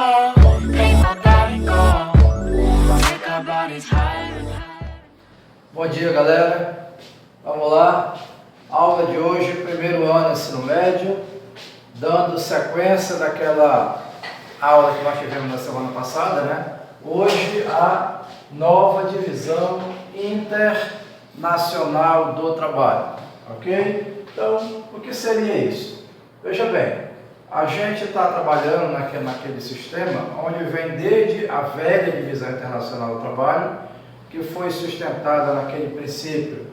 go, make my body go, make our bodies higher and higher. Bom dia, galera. Vamos lá. Aula de hoje, primeiro ano ensino médio, dando sequência daquela aula que nós tivemos na semana passada, né? Hoje a nova divisão internacional do trabalho, ok? Então, o que seria isso? Veja bem, a gente está trabalhando naquele sistema onde vem desde a velha divisão internacional do trabalho, que foi sustentada naquele princípio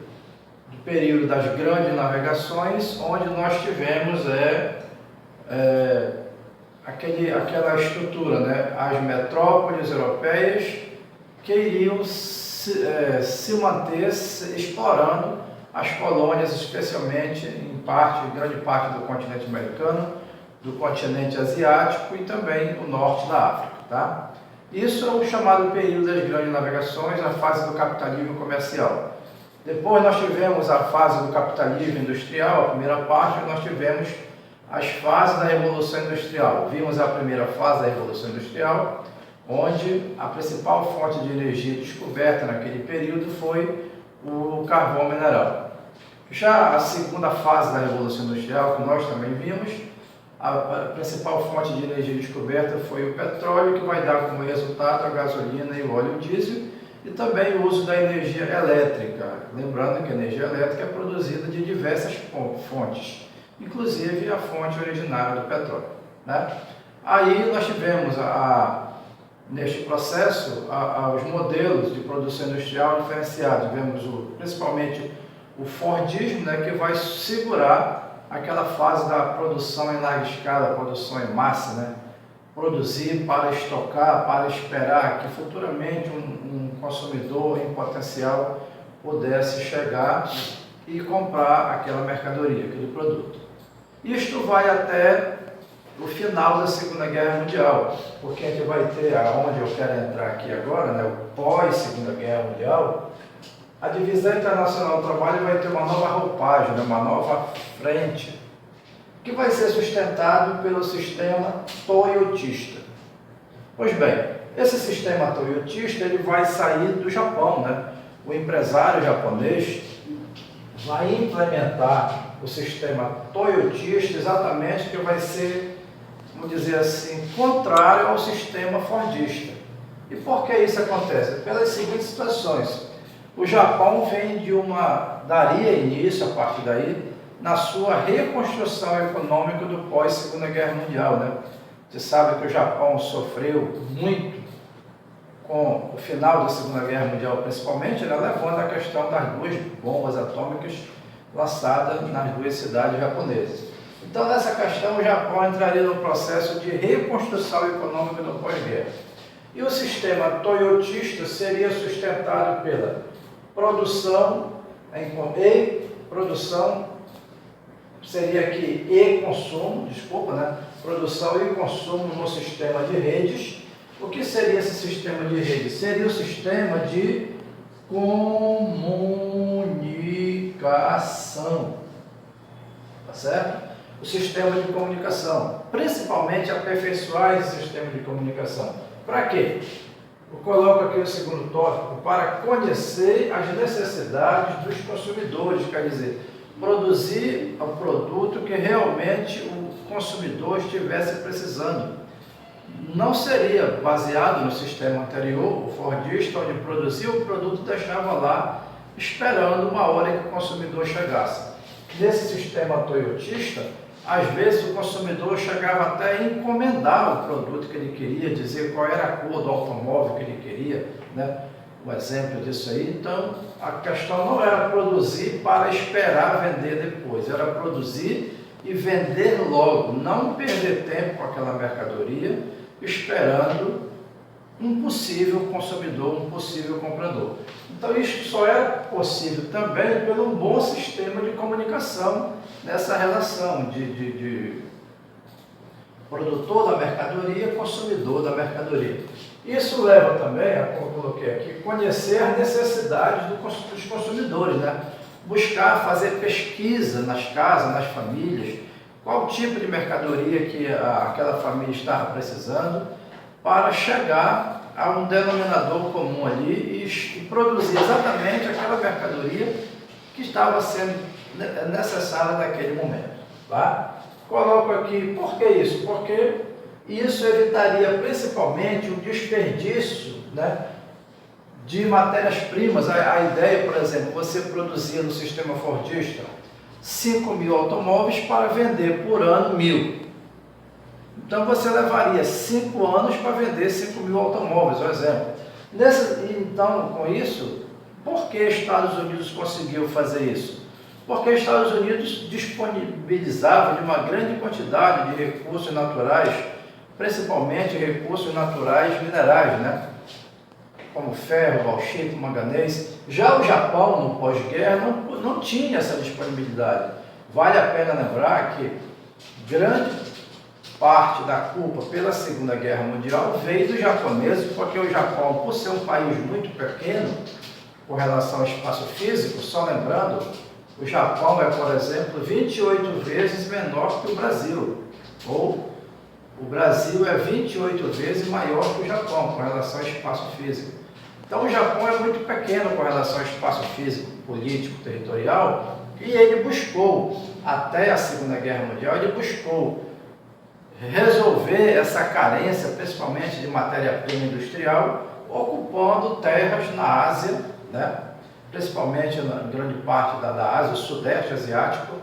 do período das grandes navegações, onde nós tivemos aquela estrutura, né? As metrópoles europeias que iriam se manter explorando as colônias, especialmente grande parte do continente americano, do continente asiático e também o norte da África, tá? Isso é o chamado período das grandes navegações, a fase do capitalismo comercial. Depois nós tivemos a fase do capitalismo industrial, a primeira parte, nós tivemos as fases da Revolução Industrial. Vimos a primeira fase da Revolução Industrial, onde a principal fonte de energia descoberta naquele período foi o carvão mineral. Já a segunda fase da Revolução Industrial, que nós também vimos, a principal fonte de energia descoberta foi o petróleo, que vai dar como resultado a gasolina e o óleo diesel, e também o uso da energia elétrica. Lembrando que a energia elétrica é produzida de diversas fontes, inclusive a fonte originária do petróleo, né? Aí nós tivemos, neste processo, os modelos de produção industrial diferenciados. Tivemos principalmente o Fordismo, né, que vai segurar aquela fase da produção em larga escala, produção em massa, né? Produzir para estocar, para esperar que futuramente um consumidor em potencial pudesse chegar e comprar aquela mercadoria, aquele produto. Isto vai até o final da Segunda Guerra Mundial, porque a gente vai ter, aonde eu quero entrar aqui agora, né, o pós-Segunda Guerra Mundial, a divisão internacional do trabalho vai ter uma nova roupagem, né, uma nova frente, que vai ser sustentado pelo sistema toyotista. Pois bem, esse sistema toyotista ele vai sair do Japão, né? O empresário japonês vai implementar o sistema toyotista exatamente que vai ser, vamos dizer assim, contrário ao sistema fordista. E por que isso acontece? Pelas seguintes situações. O Japão daria início a partir daí na sua reconstrução econômica do pós-Segunda Guerra Mundial, né? Você sabe que o Japão sofreu muito com o final da Segunda Guerra Mundial, principalmente, né, levando a questão das duas bombas atômicas lançadas nas duas cidades japonesas. Então, nessa questão, o Japão entraria no processo de reconstrução econômica do pós-guerra. E o sistema toyotista seria sustentado pela produção seria aqui e consumo, né? Produção e consumo no sistema de redes. O que seria esse sistema de redes? Seria o sistema de comunicação, tá certo? O sistema de comunicação, principalmente aperfeiçoar esse sistema de comunicação. Para quê? Eu coloco aqui o segundo tópico, para conhecer as necessidades dos consumidores, quer dizer, produzir o produto que realmente o consumidor estivesse precisando. Não seria baseado no sistema anterior, o fordista, onde produzia o produto e deixava lá, esperando uma hora que o consumidor chegasse. Nesse sistema toyotista, às vezes o consumidor chegava até a encomendar o produto que ele queria, dizer qual era a cor do automóvel que ele queria, né? O exemplo disso aí. Então, a questão não era produzir para esperar vender depois, era produzir e vender logo, não perder tempo com aquela mercadoria, esperando um possível consumidor, um possível comprador. Então, isso só é possível também pelo um bom sistema de comunicação nessa relação de produtor da mercadoria, consumidor da mercadoria. Isso leva também, como eu coloquei aqui, conhecer as necessidades dos consumidores, né? Buscar fazer pesquisa nas casas, nas famílias, qual tipo de mercadoria que aquela família estava precisando para chegar a um denominador comum ali e produzir exatamente aquela mercadoria que estava sendo necessária naquele momento. Tá? Coloco aqui, por que isso? Porque isso evitaria principalmente o desperdício, né, de matérias-primas. A ideia, por exemplo, você produzia no sistema fordista 5.000 automóveis para vender por ano 1.000. Então você levaria 5 anos para vender 5.000 automóveis, por exemplo. Então, com isso, por que Estados Unidos conseguiu fazer isso? Porque Estados Unidos disponibilizava de uma grande quantidade de recursos naturais, principalmente recursos naturais minerais, né? Como ferro, bauxita, manganês. Já o Japão, no pós-guerra, não tinha essa disponibilidade. Vale a pena lembrar que grande parte da culpa pela Segunda Guerra Mundial veio dos japoneses, porque o Japão, por ser um país muito pequeno, com relação ao espaço físico, só lembrando, o Japão é, por exemplo, 28 vezes menor que o Brasil, ou o Brasil é 28 vezes maior que o Japão, com relação ao espaço físico. Então, o Japão é muito pequeno com relação ao espaço físico, político, territorial, e ele buscou, até a Segunda Guerra Mundial, ele buscou resolver essa carência, principalmente de matéria-prima industrial, ocupando terras na Ásia, né? Principalmente na grande parte da Ásia, o Sudeste Asiático,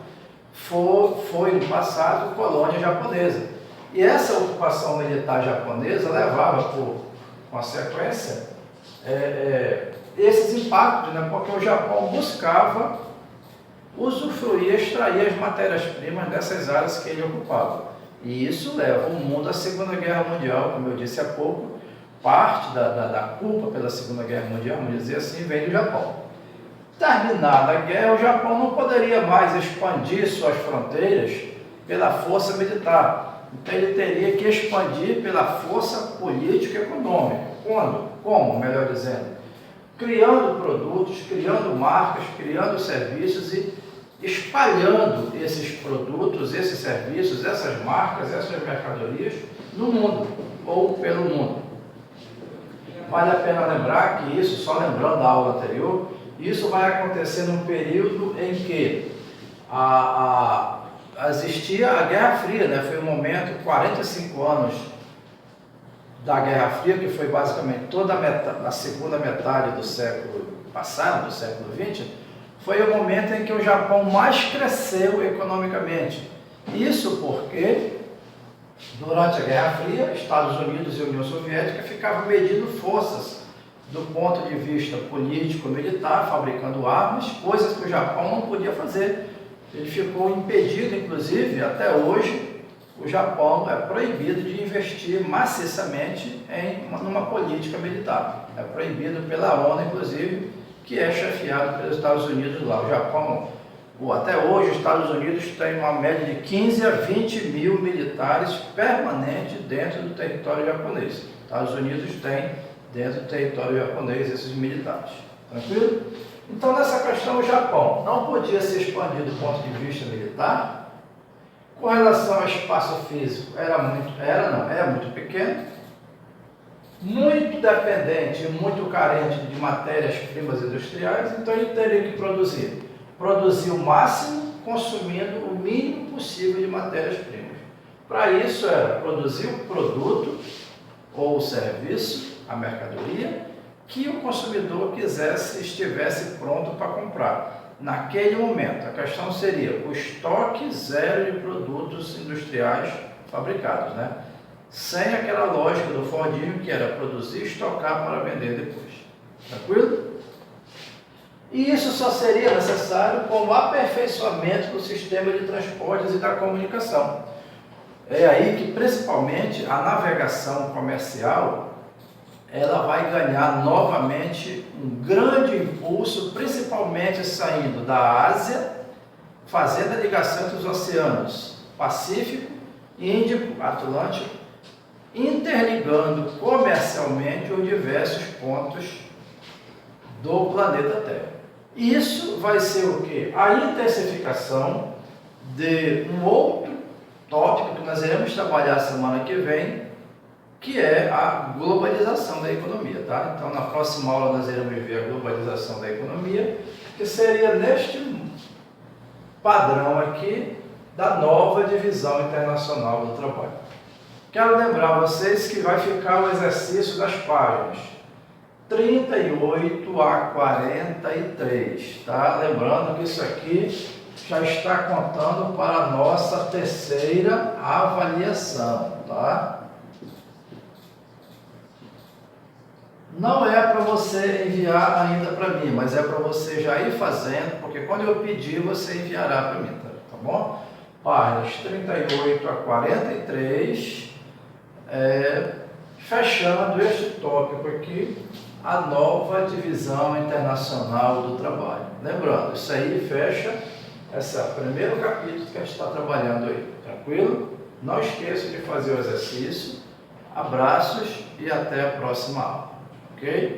foi no passado colônia japonesa. E essa ocupação militar japonesa levava, por consequência, esses impactos, né? Porque o Japão buscava usufruir, extrair as matérias-primas dessas áreas que ele ocupava. E isso leva o mundo à Segunda Guerra Mundial, como eu disse há pouco. Parte da culpa pela Segunda Guerra Mundial, vamos dizer assim, vem do Japão. Terminada a guerra, o Japão não poderia mais expandir suas fronteiras pela força militar. Então ele teria que expandir pela força política e econômica. Quando? Como, melhor dizendo? Criando produtos, criando marcas, criando serviços e espalhando esses produtos, esses serviços, essas marcas, essas mercadorias no mundo ou pelo mundo. Vale a pena lembrar que isso, só lembrando da aula anterior, isso vai acontecer num período em que existia a Guerra Fria, né? Foi um momento, 45 anos da Guerra Fria, que foi basicamente toda a segunda metade do século passado, do século XX, foi o momento em que o Japão mais cresceu economicamente. Isso porque, durante a Guerra Fria, Estados Unidos e União Soviética ficavam medindo forças do ponto de vista político-militar, fabricando armas, coisas que o Japão não podia fazer. Ele ficou impedido, inclusive, até hoje, o Japão é proibido de investir maciçamente numa política militar. É proibido pela ONU, inclusive, que é chefiado pelos Estados Unidos lá. O Japão, até hoje, os Estados Unidos têm uma média de 15 a 20 mil militares permanentes dentro do território japonês. Os Estados Unidos têm dentro do território japonês esses militares. Tranquilo? Então, nessa questão, o Japão não podia se expandir do ponto de vista militar. Com relação ao espaço físico, é muito pequeno, muito dependente e muito carente de matérias-primas industriais, então ele teria que produzir o máximo, consumindo o mínimo possível de matérias-primas. Para isso era produzir o produto ou o serviço, a mercadoria, que o consumidor estivesse pronto para comprar. Naquele momento, a questão seria o estoque zero de produtos industriais fabricados, né? Sem aquela lógica do Fordismo, que era produzir e estocar para vender depois. Tranquilo? E isso só seria necessário com o aperfeiçoamento do sistema de transportes e da comunicação. É aí que, principalmente, a navegação comercial ela vai ganhar novamente um grande impulso, principalmente saindo da Ásia, fazendo a ligação entre os oceanos Pacífico, Índico, Atlântico, interligando comercialmente os diversos pontos do planeta Terra. Isso vai ser o quê? A intensificação de um outro tópico que nós iremos trabalhar semana que vem, que é a globalização da economia, tá? Então, na próxima aula nós iremos ver a globalização da economia, que seria neste padrão aqui da nova divisão internacional do trabalho. Quero lembrar vocês que vai ficar o exercício das páginas 38 a 43, tá? Lembrando que isso aqui já está contando para a nossa terceira avaliação, tá? Não é para você enviar ainda para mim, mas é para você já ir fazendo, porque quando eu pedir, você enviará para mim, tá bom? Páginas 38 a 43, fechando este tópico aqui, a nova divisão internacional do trabalho. Lembrando, isso aí fecha esse é o primeiro capítulo que a gente está trabalhando aí, tranquilo? Não esqueça de fazer o exercício. Abraços e até a próxima aula, ok?